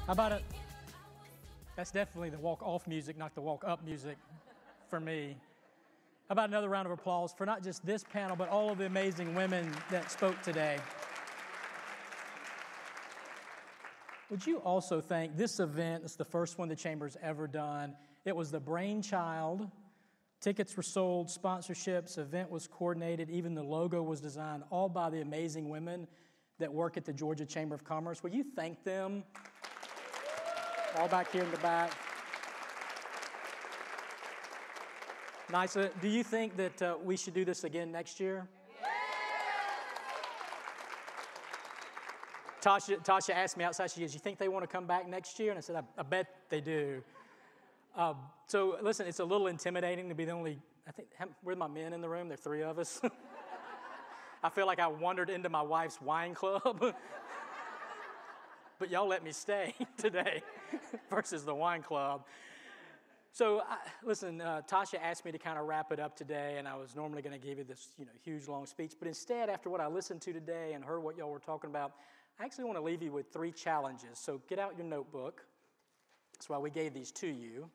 How about it? That's definitely the walk-off music, not the walk-up music for me. How about another round of applause for not just this panel, but all of the amazing women that spoke today. Would you also thank this event? It's the first one the Chamber's ever done. It was the brainchild. Tickets were sold, sponsorships, event was coordinated, even the logo was designed, all by the amazing women that work at the Georgia Chamber of Commerce. Will you thank them? All back here in the back. Nisa, do you think that we should do this again next year? Tasha asked me outside, she goes, you think they want to come back next year? And I said, I bet they do. So listen, it's a little intimidating to be the only, we're my men in the room, there are three of us. I feel like I wandered into my wife's wine club. But y'all let me stay today versus the wine club. So listen, Tasha asked me to kind of wrap it up today, and I was normally going to give you this huge, long speech. But instead, after what I listened to today and heard what y'all were talking about, I actually want to leave you with 3 challenges. So get out your notebook. That's why we gave these to you.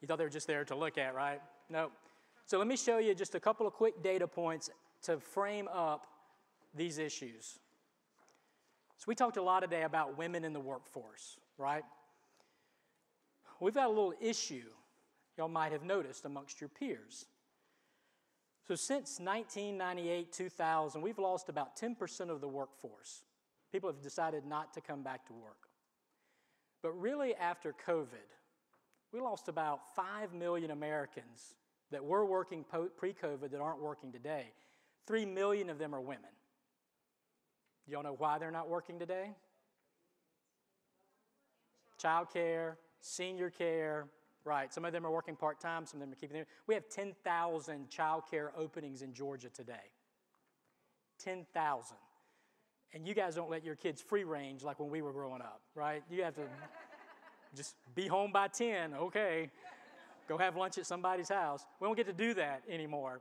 You thought they were just there to look at, right? No. So let me show you just a couple of quick data points to frame up these issues. So we talked a lot today about women in the workforce, right? We've got a little issue y'all might have noticed amongst your peers. So since 1998, 2000, we've lost about 10% of the workforce. People have decided not to come back to work. But really after COVID, we lost about 5 million Americans that were working pre-COVID that aren't working today. 3 million of them are women. Y'all know why they're not working today? Child care, senior care, right. Some of them are working part-time, some of them are keeping them. We have 10,000 child care openings in Georgia today. 10,000. And you guys don't let your kids free range like when we were growing up, right? You have to just be home by 10, okay. Go have lunch at somebody's house. We don't get to do that anymore.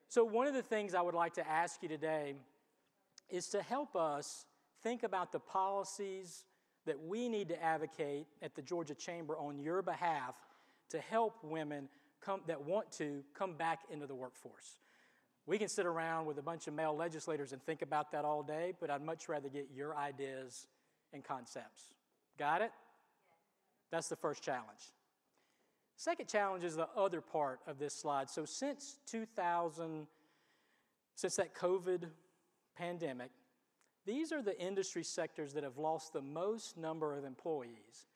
So one of the things I would like to ask you today is to help us think about the policies that we need to advocate at the Georgia Chamber on your behalf to help women that want to come back into the workforce. We can sit around with a bunch of male legislators and think about that all day, but I'd much rather get your ideas and concepts. Got it? That's the first challenge. Second challenge is the other part of this slide. So since that COVID pandemic, these are the industry sectors that have lost the most number of employees: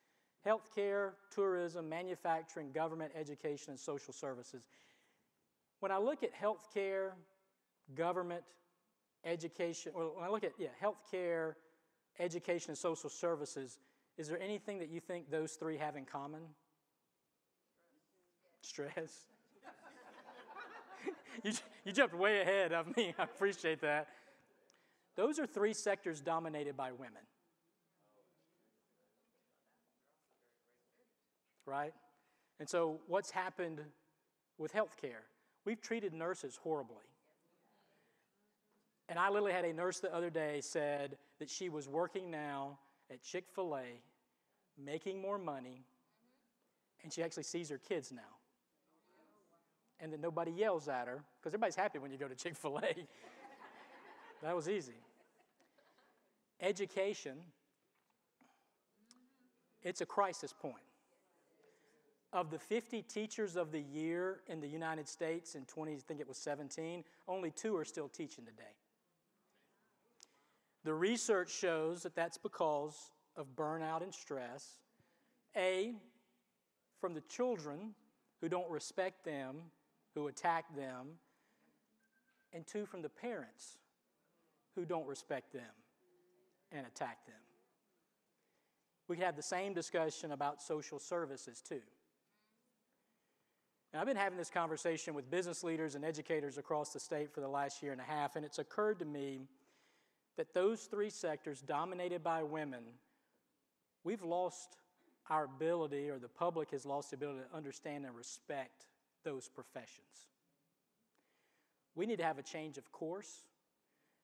healthcare, tourism, manufacturing, government, education, and social services. When I look at healthcare, government, education, or when I look at healthcare, education, and social services, is there anything that you think those 3 have in common? Stress. You jumped way ahead of me. I appreciate that. Those are 3 sectors dominated by women. Right? And so what's happened with healthcare? We've treated nurses horribly. And I literally had a nurse the other day said that she was working now at Chick-fil-A, making more money, and she actually sees her kids now. And then nobody yells at her, because everybody's happy when you go to Chick-fil-A. That was easy. Education, it's a crisis point. Of the 50 teachers of the year in the United States in 2017, only 2 are still teaching today. The research shows that that's because of burnout and stress. A, from the children who don't respect them, who attack them, and 2, from the parents who don't respect them and attack them. We could have the same discussion about social services too. Now, I've been having this conversation with business leaders and educators across the state for the last year and a half, and it's occurred to me that those 3 sectors dominated by women, we've lost our ability, or the public has lost the ability to understand and respect those professions. We need to have a change of course.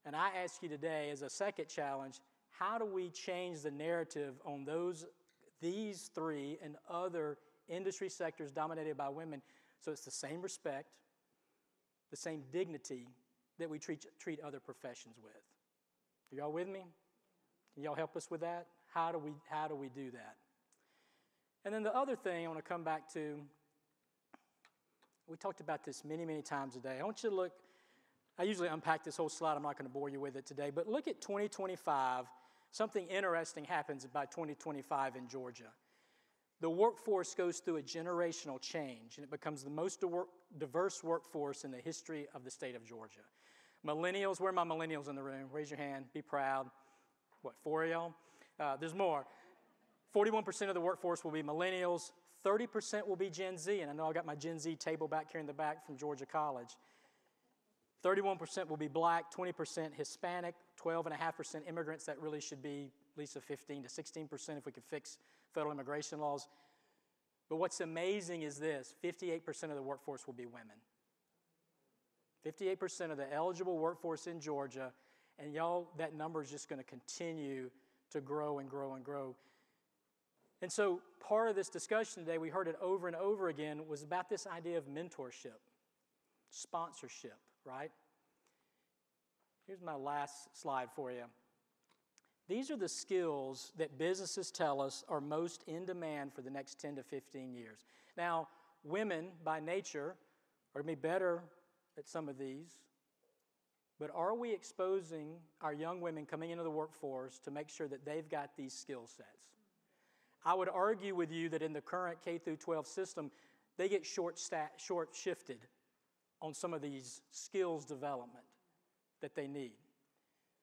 And I ask you today, as a second challenge, how do we change the narrative on these three and other industry sectors dominated by women so it's the same respect, the same dignity that we treat other professions with? Are y'all with me? Can y'all help us with that? How do we do that? And then the other thing I want to come back to, we talked about this many, many times today. I want you to look, I usually unpack this whole slide. I'm not going to bore you with it today, but look at 2025. Something interesting happens by 2025 in Georgia. The workforce goes through a generational change, and it becomes the most diverse workforce in the history of the state of Georgia. Millennials, where are my millennials in the room? Raise your hand, be proud. What, 4 of y'all? There's more. 41% of the workforce will be millennials. 30% will be Gen Z, and I know I got my Gen Z table back here in the back from Georgia College. 31% will be black, 20% Hispanic, 12.5% immigrants. That really should be at least a 15 to 16% if we could fix federal immigration laws. But what's amazing is this, 58% of the workforce will be women. 58% of the eligible workforce in Georgia, and y'all, that number is just going to continue to grow and grow and grow. And so part of this discussion today, we heard it over and over again, was about this idea of mentorship, sponsorship, right? Here's my last slide for you. These are the skills that businesses tell us are most in demand for the next 10 to 15 years. Now, women by nature are going to be better at some of these, but are we exposing our young women coming into the workforce to make sure that they've got these skill sets? I would argue with you that in the current K through 12 system, they get short-shifted on some of these skills development that they need.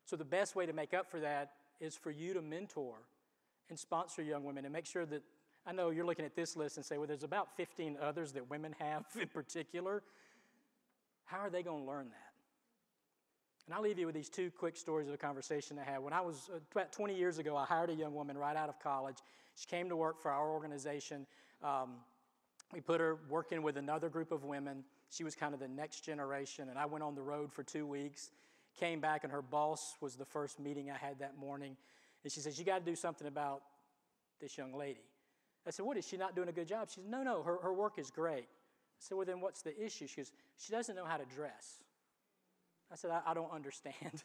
So the best way to make up for that is for you to mentor and sponsor young women and make sure that, I know you're looking at this list and say, well, there's about 15 others that women have in particular. How are they going to learn that? And I'll leave you with these two quick stories of a conversation I had. When I was, about 20 years ago, I hired a young woman right out of college. She came to work for our organization. We put her working with another group of women. She was kind of the next generation, and I went on the road for 2 weeks, came back, and her boss was the first meeting I had that morning. And she says, you got to do something about this young lady. I said, what, is she not doing a good job? She said, no, her work is great. I said, well, then what's the issue? She goes, she doesn't know how to dress. I said, I don't understand.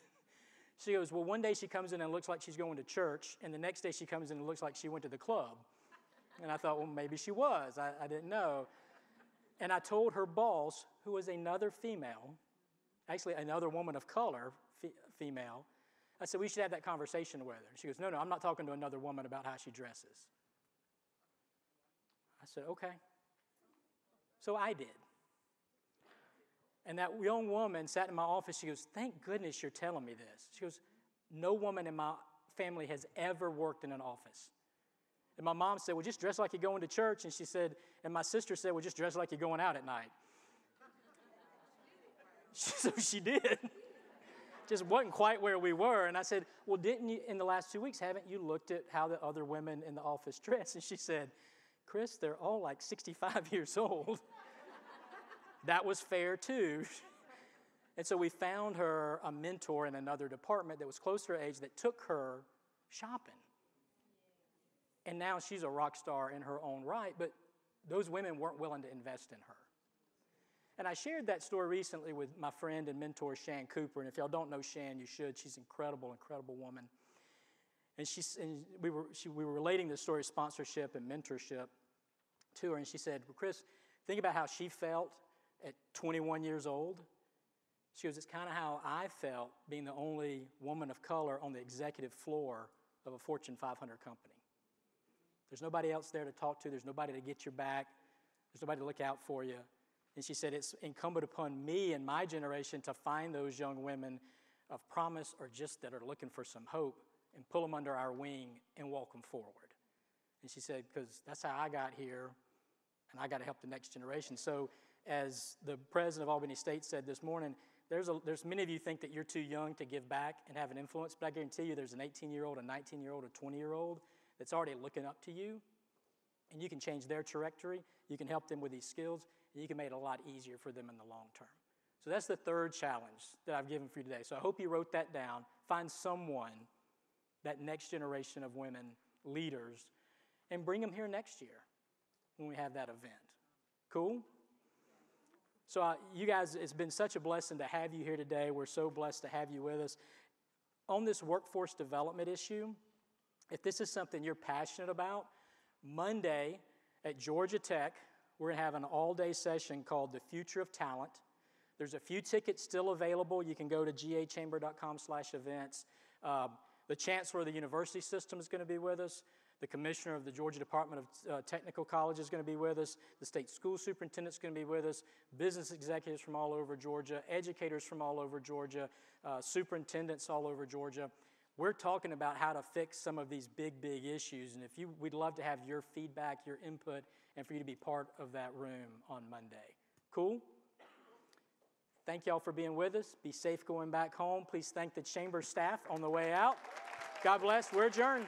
She goes, well, one day she comes in and looks like she's going to church, and the next day she comes in and looks like she went to the club. And I thought, well, maybe she was. I didn't know. And I told her boss, who was another female, actually another woman of color, female, I said, we should have that conversation with her. She goes, no, I'm not talking to another woman about how she dresses. I said, okay. So I did. And that young woman sat in my office. She goes, thank goodness you're telling me this. She goes, no woman in my family has ever worked in an office. And my mom said, well, just dress like you're going to church. And she said, and my sister said, well, just dress like you're going out at night. So she did. Just wasn't quite where we were. And I said, well, didn't you, in the last 2 weeks, haven't you looked at how the other women in the office dress? And she said, Chris, they're all like 65 years old. That was fair too. And so we found her a mentor in another department that was close to her age that took her shopping. And now she's a rock star in her own right, but those women weren't willing to invest in her. And I shared that story recently with my friend and mentor, Shan Cooper. And if y'all don't know Shan, you should. She's an incredible, incredible woman. And we were relating the story of sponsorship and mentorship to her. And she said, well, Chris, think about how she felt at 21 years old. She goes, it's kind of how I felt being the only woman of color on the executive floor of a Fortune 500 company. There's nobody else there to talk to. There's nobody to get your back. There's nobody to look out for you. And she said, it's incumbent upon me and my generation to find those young women of promise or just that are looking for some hope and pull them under our wing and walk them forward. And she said, because that's how I got here, and I got to help the next generation. So as the president of Albany State said this morning, there's many of you think that you're too young to give back and have an influence, but I guarantee you there's an 18-year-old, a 19-year-old, a 20-year-old that's already looking up to you, and you can change their trajectory, you can help them with these skills, and you can make it a lot easier for them in the long term. So that's the third challenge that I've given for you today. So I hope you wrote that down. Find someone that next generation of women leaders, and bring them here next year when we have that event. Cool? So you guys, it's been such a blessing to have you here today. We're so blessed to have you with us. On this workforce development issue, if this is something you're passionate about, Monday at Georgia Tech, we're going to have an all-day session called The Future of Talent. There's a few tickets still available. You can go to gachamber.com/events. The chancellor of the university system is going to be with us. The commissioner of the Georgia Department of Technical College is going to be with us. The state school superintendent is going to be with us. Business executives from all over Georgia, educators from all over Georgia, superintendents all over Georgia. We're talking about how to fix some of these big issues. And we'd love to have your feedback, your input, and for you to be part of that room on Monday. Cool? Thank y'all for being with us. Be safe going back home. Please thank the chamber staff on the way out. God bless. We're adjourned.